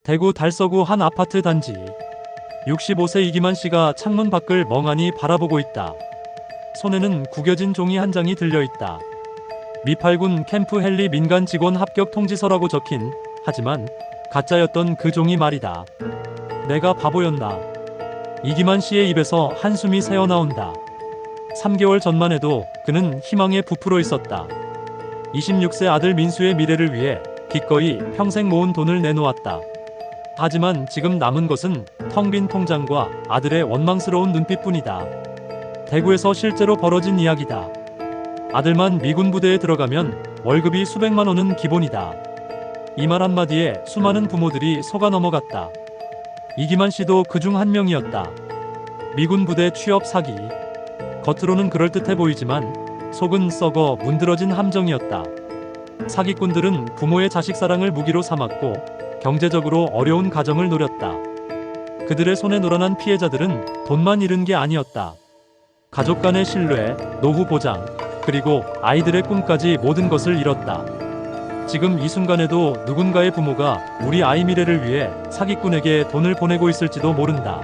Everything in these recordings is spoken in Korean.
대구 달서구 한 아파트 단지. 65세 이기만 씨가 창문 밖을 멍하니 바라보고 있다. 손에는 구겨진 종이 한 장이 들려있다. 미팔군 캠프 헨리 민간 직원 합격 통지서라고 적힌, 하지만 가짜였던 그 종이 말이다. 내가 바보였나. 이기만 씨의 입에서 한숨이 새어나온다. 3개월 전만 해도 그는 희망에 부풀어 있었다. 26세 아들 민수의 미래를 위해 기꺼이 평생 모은 돈을 내놓았다. 하지만 지금 남은 것은 텅 빈 통장과 아들의 원망스러운 눈빛뿐이다. 대구에서 실제로 벌어진 이야기다. 아들만 미군 부대에 들어가면 월급이 수백만 원은 기본이다. 이 말 한마디에 수많은 부모들이 속아 넘어갔다. 이기만 씨도 그중 한 명이었다. 미군 부대 취업 사기. 겉으로는 그럴듯해 보이지만 속은 썩어 문드러진 함정이었다. 사기꾼들은 부모의 자식 사랑을 무기로 삼았고 경제적으로 어려운 가정을 노렸다. 그들의 손에 놀아난 피해자들은 돈만 잃은 게 아니었다. 가족 간의 신뢰, 노후 보장, 그리고 아이들의 꿈까지 모든 것을 잃었다. 지금 이 순간에도 누군가의 부모가 우리 아이 미래를 위해 사기꾼에게 돈을 보내고 있을지도 모른다.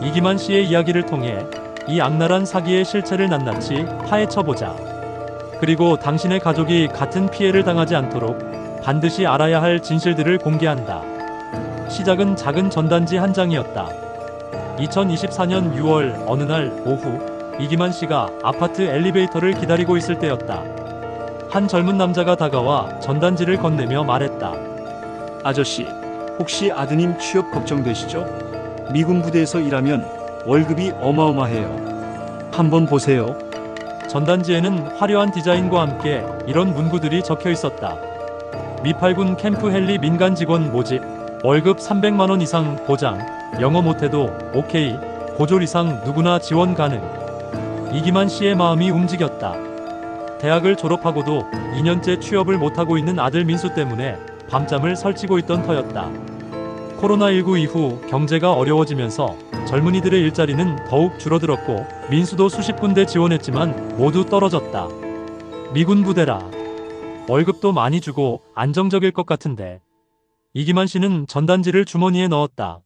이기만 씨의 이야기를 통해 이 악랄한 사기의 실체를 낱낱이 파헤쳐보자. 그리고 당신의 가족이 같은 피해를 당하지 않도록 반드시 알아야 할 진실들을 공개한다. 시작은 작은 전단지 한 장이었다. 2024년 6월 어느 날 오후 이기만 씨가 아파트 엘리베이터를 기다리고 있을 때였다. 한 젊은 남자가 다가와 전단지를 건네며 말했다. 아저씨, 혹시 아드님 취업 걱정되시죠? 미군 부대에서 일하면 월급이 어마어마해요. 한번 보세요. 전단지에는 화려한 디자인과 함께 이런 문구들이 적혀 있었다. 미팔군 캠프 헨리 민간 직원 모집, 월급 300만 원 이상 보장, 영어 못해도 오케이, 고졸 이상 누구나 지원 가능. 이기만 씨의 마음이 움직였다. 대학을 졸업하고도 2년째 취업을 못하고 있는 아들 민수 때문에 밤잠을 설치고 있던 터였다. 코로나19 이후 경제가 어려워지면서 젊은이들의 일자리는 더욱 줄어들었고 민수도 수십 군데 지원했지만 모두 떨어졌다. 미군 부대라. 월급도 많이 주고 안정적일 것 같은데. 이기만 씨는 전단지를 주머니에 넣었다.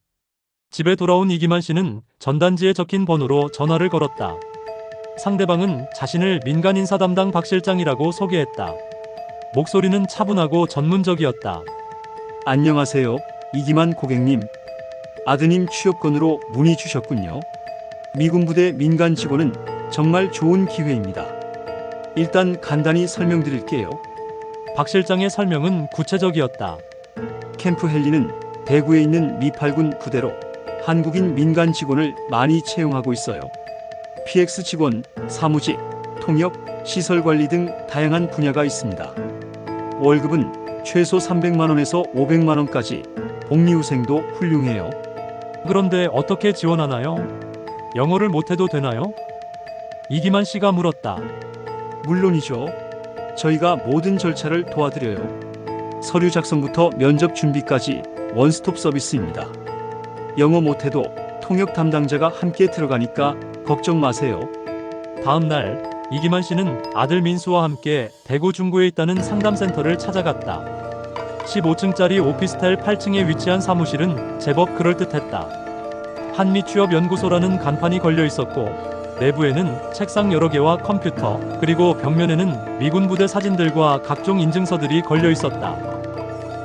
집에 돌아온 이기만 씨는 전단지에 적힌 번호로 전화를 걸었다. 상대방은 자신을 민간 인사 담당 박 실장이라고 소개했다. 목소리는 차분하고 전문적이었다. 안녕하세요, 이기만 고객님. 아드님 취업건으로 문의 주셨군요. 미군 부대 민간 직원은 정말 좋은 기회입니다. 일단 간단히 설명드릴게요. 박 실장의 설명은 구체적이었다. 캠프 헨리는 대구에 있는 미팔군 부대로 한국인 민간 직원을 많이 채용하고 있어요. PX 직원, 사무직, 통역, 시설관리 등 다양한 분야가 있습니다. 월급은 최소 300만 원에서 500만 원까지, 복리후생도 훌륭해요. 그런데 어떻게 지원하나요? 영어를 못해도 되나요? 이기만 씨가 물었다. 물론이죠. 저희가 모든 절차를 도와드려요. 서류 작성부터 면접 준비까지 원스톱 서비스입니다. 영어 못해도 통역 담당자가 함께 들어가니까 걱정 마세요. 다음 날 이기만 씨는 아들 민수와 함께 대구 중구에 있다는 상담센터를 찾아갔다. 15층짜리 오피스텔 8층에 위치한 사무실은 제법 그럴듯했다. 한미취업연구소라는 간판이 걸려 있었고 내부에는 책상 여러 개와 컴퓨터, 그리고 벽면에는 미군 부대 사진들과 각종 인증서들이 걸려 있었다.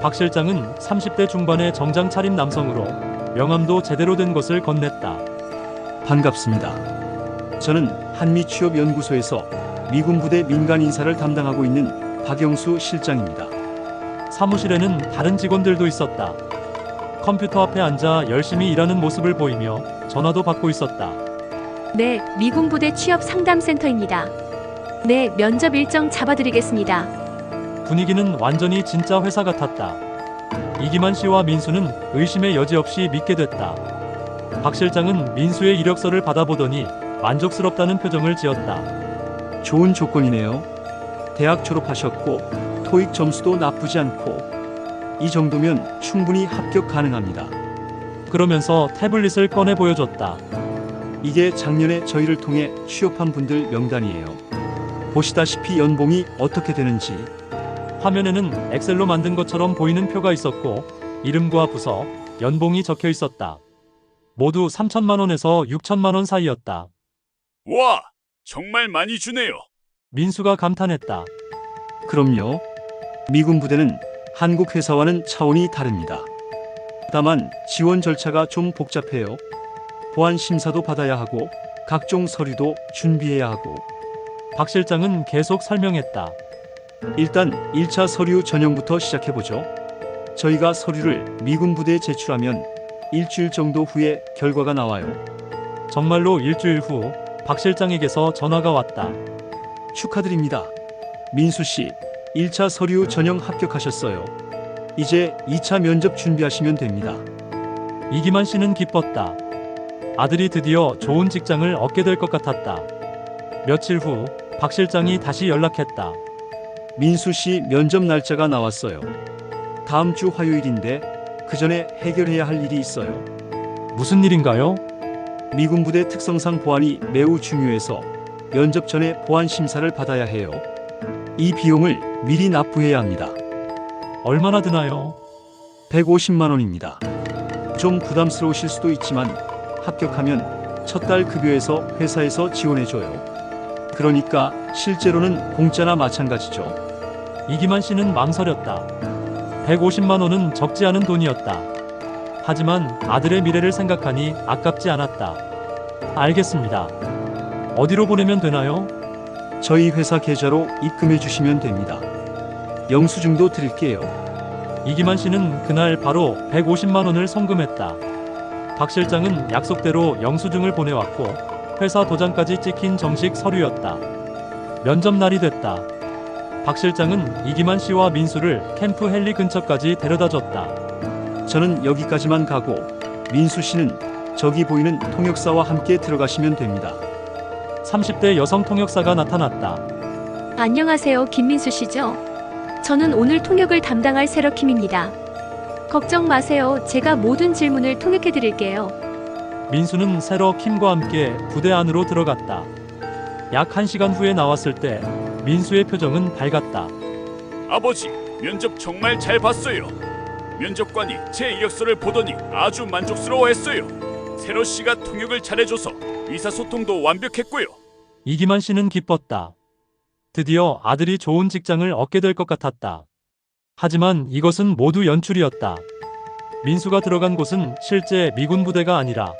박 실장은 30대 중반의 정장 차림 남성으로 명함도 제대로 된 것을 건넸다. 반갑습니다. 저는 한미취업연구소에서 미군 부대 민간 인사를 담당하고 있는 박영수 실장입니다. 사무실에는 다른 직원들도 있었다. 컴퓨터 앞에 앉아 열심히 일하는 모습을 보이며 전화도 받고 있었다. 네, 미군 부대 취업 상담센터입니다. 네, 면접 일정 잡아드리겠습니다. 분위기는 완전히 진짜 회사 같았다. 이기만 씨와 민수는 의심의 여지 없이 믿게 됐다. 박 실장은 민수의 이력서를 받아보더니 만족스럽다는 표정을 지었다. 좋은 조건이네요. 대학 졸업하셨고 토익 점수도 나쁘지 않고 이 정도면 충분히 합격 가능합니다. 그러면서 태블릿을 꺼내 보여줬다. 이게 작년에 저희를 통해 취업한 분들 명단이에요. 보시다시피 연봉이 어떻게 되는지. 화면에는 엑셀로 만든 것처럼 보이는 표가 있었고 이름과 부서, 연봉이 적혀 있었다. 모두 3천만 원에서 6천만 원 사이였다. 와, 정말 많이 주네요. 민수가 감탄했다. 그럼요. 미군 부대는 한국 회사와는 차원이 다릅니다. 다만 지원 절차가 좀 복잡해요. 보안 심사도 받아야 하고 각종 서류도 준비해야 하고. 박 실장은 계속 설명했다. 일단 1차 서류 전형부터 시작해보죠. 저희가 서류를 미군 부대에 제출하면 일주일 정도 후에 결과가 나와요. 정말로 일주일 후 박 실장에게서 전화가 왔다. 축하드립니다. 민수 씨, 1차 서류 전형 합격하셨어요. 이제 2차 면접 준비하시면 됩니다. 이기만 씨는 기뻤다. 아들이 드디어 좋은 직장을 얻게 될 것 같았다. 며칠 후 박 실장이 다시 연락했다. 민수 씨 면접 날짜가 나왔어요. 다음 주 화요일인데 그 전에 해결해야 할 일이 있어요. 무슨 일인가요? 미군 부대 특성상 보안이 매우 중요해서 면접 전에 보안 심사를 받아야 해요. 이 비용을 미리 납부해야 합니다. 얼마나 드나요? 150만 원입니다. 좀 부담스러우실 수도 있지만 합격하면 첫 달 급여에서 회사에서 지원해줘요. 그러니까 실제로는 공짜나 마찬가지죠. 이기만 씨는 망설였다. 150만 원은 적지 않은 돈이었다. 하지만 아들의 미래를 생각하니 아깝지 않았다. 알겠습니다. 어디로 보내면 되나요? 저희 회사 계좌로 입금해 주시면 됩니다. 영수증도 드릴게요. 이기만 씨는 그날 바로 150만 원을 송금했다. 박 실장은 약속대로 영수증을 보내왔고 회사 도장까지 찍힌 정식 서류였다. 면접 날이 됐다. 박 실장은 이기만 씨와 민수를 캠프 헨리 근처까지 데려다 줬다. 저는 여기까지만 가고 민수 씨는 저기 보이는 통역사와 함께 들어가시면 됩니다. 30대 여성 통역사가 나타났다. 안녕하세요, 김민수 씨죠? 저는 오늘 통역을 담당할 세러킴입니다. 걱정 마세요. 제가 모든 질문을 통역해 드릴게요. 민수는 세러 킴과 함께 부대 안으로 들어갔다. 약 1시간 후에 나왔을 때 민수의 표정은 밝았다. 아버지, 면접 정말 잘 봤어요. 면접관이 제 이력서를 보더니 아주 만족스러워했어요. 세러 씨가 통역을 잘해줘서 의사소통도 완벽했고요. 이기만 씨는 기뻤다. 드디어 아들이 좋은 직장을 얻게 될 것 같았다. 하지만 이것은 모두 연출이었다. 민수가 들어간 곳은 실제 미군 부대가 아니라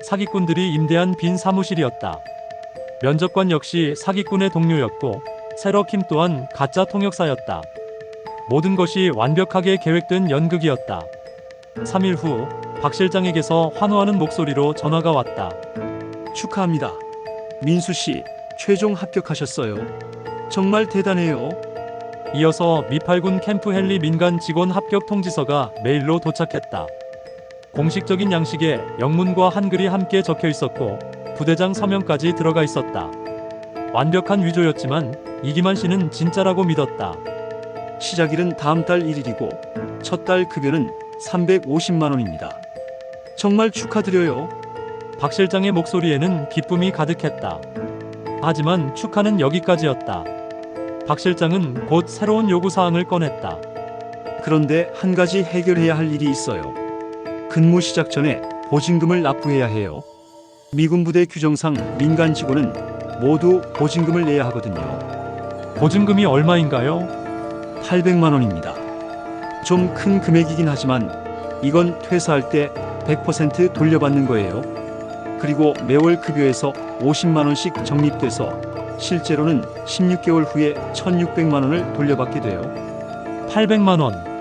사기꾼들이 임대한 빈 사무실이었다. 면접관 역시 사기꾼의 동료였고 세러킴 또한 가짜 통역사였다. 모든 것이 완벽하게 계획된 연극이었다. 3일 후 박 실장에게서 환호하는 목소리로 전화가 왔다. 축하합니다. 민수 씨, 최종 합격하셨어요. 정말 대단해요. 이어서 미팔군 캠프 헨리 민간 직원 합격 통지서가 메일로 도착했다. 공식적인 양식에 영문과 한글이 함께 적혀 있었고 부대장 서명까지 들어가 있었다. 완벽한 위조였지만 이기만 씨는 진짜라고 믿었다. 시작일은 다음 달 1일이고 첫 달 급여는 350만 원입니다. 정말 축하드려요. 박 실장의 목소리에는 기쁨이 가득했다. 하지만 축하는 여기까지였다. 박 실장은 곧 새로운 요구사항을 꺼냈다. 그런데 한 가지 해결해야 할 일이 있어요. 근무 시작 전에 보증금을 납부해야 해요. 미군 부대 규정상 민간 직원은 모두 보증금을 내야 하거든요. 보증금이 얼마인가요? 800만 원입니다. 좀 큰 금액이긴 하지만 이건 퇴사할 때 100% 돌려받는 거예요. 그리고 매월 급여에서 50만 원씩 적립돼서 실제로는 16개월 후에 1,600만 원을 돌려받게 돼요. 800만 원.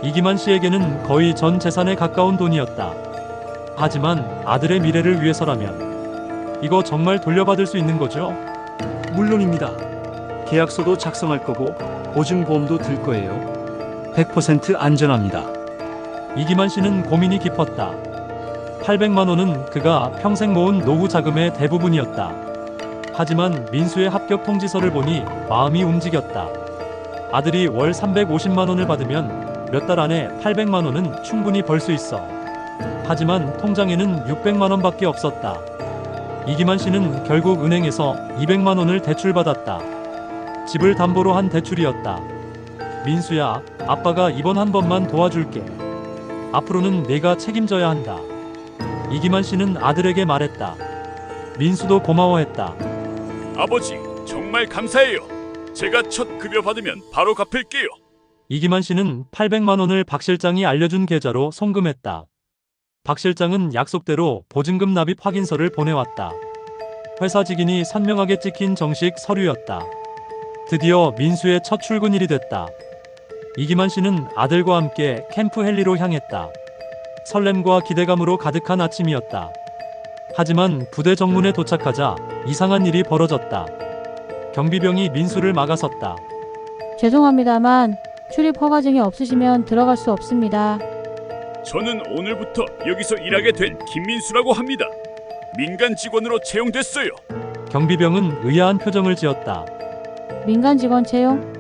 이기만 씨에게는 거의 전 재산에 가까운 돈이었다. 하지만 아들의 미래를 위해서라면 이거 정말 돌려받을 수 있는 거죠? 물론입니다. 계약서도 작성할 거고 보증보험도 들 거예요. 100% 안전합니다. 이기만 씨는 고민이 깊었다. 800만 원은 그가 평생 모은 노후 자금의 대부분이었다. 하지만 민수의 합격 통지서를 보니 마음이 움직였다. 아들이 월 350만 원을 받으면 몇 달 안에 800만 원은 충분히 벌 수 있어. 하지만 통장에는 600만 원밖에 없었다. 이기만 씨는 결국 은행에서 200만 원을 대출받았다. 집을 담보로 한 대출이었다. 민수야, 아빠가 이번 한 번만 도와줄게. 앞으로는 내가 책임져야 한다. 이기만 씨는 아들에게 말했다. 민수도 고마워했다. 아버지, 정말 감사해요. 제가 첫 급여 받으면 바로 갚을게요. 이기만 씨는 800만 원을 박 실장이 알려준 계좌로 송금했다. 박 실장은 약속대로 보증금 납입 확인서를 보내왔다. 회사 직인이 선명하게 찍힌 정식 서류였다. 드디어 민수의 첫 출근일이 됐다. 이기만 씨는 아들과 함께 캠프 헬리로 향했다. 설렘과 기대감으로 가득한 아침이었다. 하지만 부대 정문에 도착하자 이상한 일이 벌어졌다. 경비병이 민수를 막아섰다. 죄송합니다만 출입 허가증이 없으시면 들어갈 수 없습니다. 저는 오늘부터 여기서 일하게 된 김민수라고 합니다. 민간 직원으로 채용됐어요. 경비병은 의아한 표정을 지었다. 민간 직원 채용?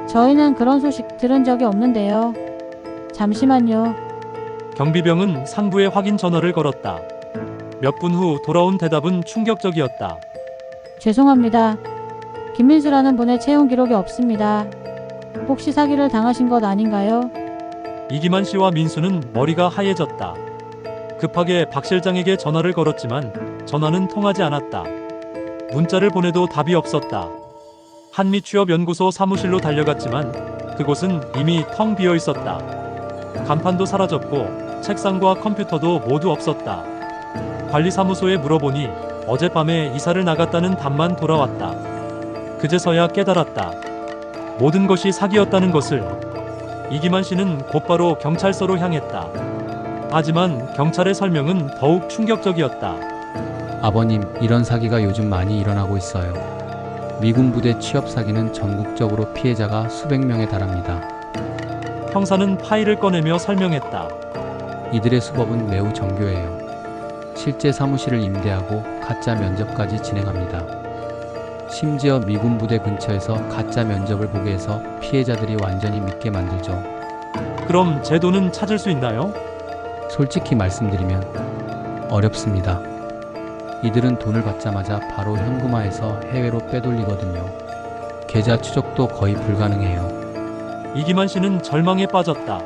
저희는 그런 소식 들은 적이 없는데요. 잠시만요. 경비병은 상부에 확인 전화를 걸었다. 몇 분 후 돌아온 대답은 충격적이었다. 죄송합니다. 김민수라는 분의 채용 기록이 없습니다. 혹시 사기를 당하신 것 아닌가요? 이기만 씨와 민수는 머리가 하얘졌다. 급하게 박 실장에게 전화를 걸었지만 전화는 통하지 않았다. 문자를 보내도 답이 없었다. 한미취업연구소 사무실로 달려갔지만 그곳은 이미 텅 비어 있었다. 간판도 사라졌고 책상과 컴퓨터도 모두 없었다. 관리사무소에 물어보니 어젯밤에 이사를 나갔다는 답만 돌아왔다. 그제서야 깨달았다. 모든 것이 사기였다는 것을. 이기만 씨는 곧바로 경찰서로 향했다. 하지만 경찰의 설명은 더욱 충격적이었다. 아버님, 이런 사기가 요즘 많이 일어나고 있어요. 미군 부대 취업 사기는 전국적으로 피해자가 수백 명에 달합니다. 형사는 파일을 꺼내며 설명했다. 이들의 수법은 매우 정교해요. 실제 사무실을 임대하고 가짜 면접까지 진행합니다. 심지어 미군 부대 근처에서 가짜 면접을 보게 해서 피해자들이 완전히 믿게 만들죠. 그럼 제 돈은 찾을 수 있나요? 솔직히 말씀드리면 어렵습니다. 이들은 돈을 받자마자 바로 현금화해서 해외로 빼돌리거든요. 계좌 추적도 거의 불가능해요. 이기만 씨는 절망에 빠졌다.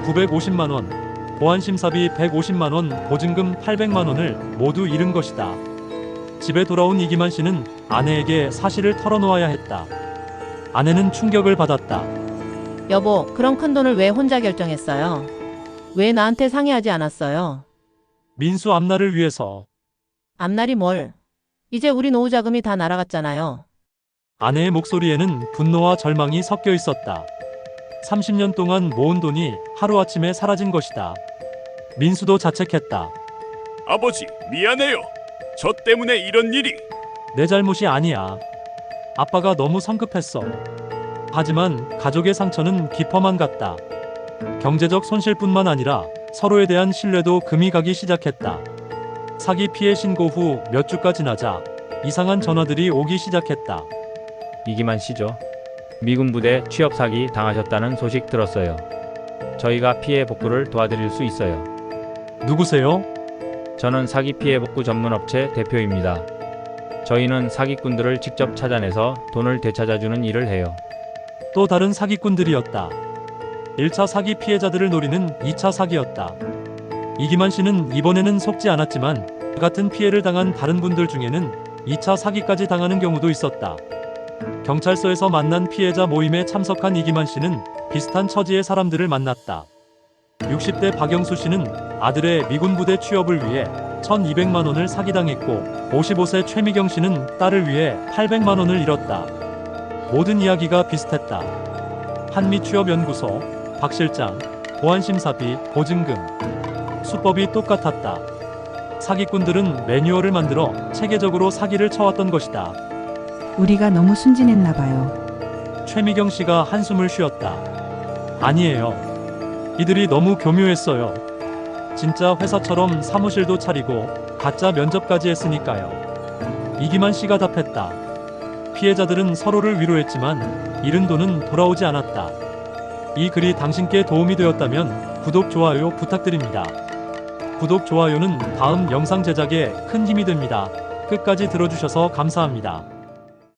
950만 원, 보안심사비 150만 원, 보증금 800만 원을 모두 잃은 것이다. 집에 돌아온 이기만 씨는 아내에게 사실을 털어놓아야 했다. 아내는 충격을 받았다. 여보, 그런 큰 돈을 왜 혼자 결정했어요? 왜 나한테 상의하지 않았어요? 민수 앞날을 위해서. 앞날이 뭘? 이제 우리 노후 자금이 다 날아갔잖아요. 아내의 목소리에는 분노와 절망이 섞여 있었다. 30년 동안 모은 돈이 하루아침에 사라진 것이다. 민수도 자책했다. 아버지, 미안해요. 저 때문에 이런 일이. 내 잘못이 아니야. 아빠가 너무 성급했어. 하지만 가족의 상처는 깊어만 갔다. 경제적 손실뿐만 아니라 서로에 대한 신뢰도 금이 가기 시작했다. 사기 피해 신고 후 몇 주가 지나자 이상한 전화들이 오기 시작했다. 이기만 씨죠. 미군 부대 취업 사기 당하셨다는 소식 들었어요. 저희가 피해 복구를 도와드릴 수 있어요. 누구세요? 저는 사기 피해 복구 전문 업체 대표입니다. 저희는 사기꾼들을 직접 찾아내서 돈을 되찾아주는 일을 해요. 또 다른 사기꾼들이었다. 1차 사기 피해자들을 노리는 2차 사기였다. 이기만 씨는 이번에는 속지 않았지만 같은 피해를 당한 다른 분들 중에는 2차 사기까지 당하는 경우도 있었다. 경찰서에서 만난 피해자 모임에 참석한 이기만 씨는 비슷한 처지의 사람들을 만났다. 60대 박영수 씨는 아들의 미군 부대 취업을 위해 1,200만 원을 사기당했고 55세 최미경 씨는 딸을 위해 800만 원을 잃었다. 모든 이야기가 비슷했다. 한미취업연구소, 박 실장, 보안심사비, 보증금. 수법이 똑같았다. 사기꾼들은 매뉴얼을 만들어 체계적으로 사기를 쳐왔던 것이다. 우리가 너무 순진했나 봐요. 최미경 씨가 한숨을 쉬었다. 아니에요. 이들이 너무 교묘했어요. 진짜 회사처럼 사무실도 차리고 가짜 면접까지 했으니까요. 이기만 씨가 답했다. 피해자들은 서로를 위로했지만 잃은 돈은 돌아오지 않았다. 이 글이 당신께 도움이 되었다면 구독, 좋아요 부탁드립니다. 구독, 좋아요는 다음 영상 제작에 큰 힘이 됩니다. 끝까지 들어주셔서 감사합니다.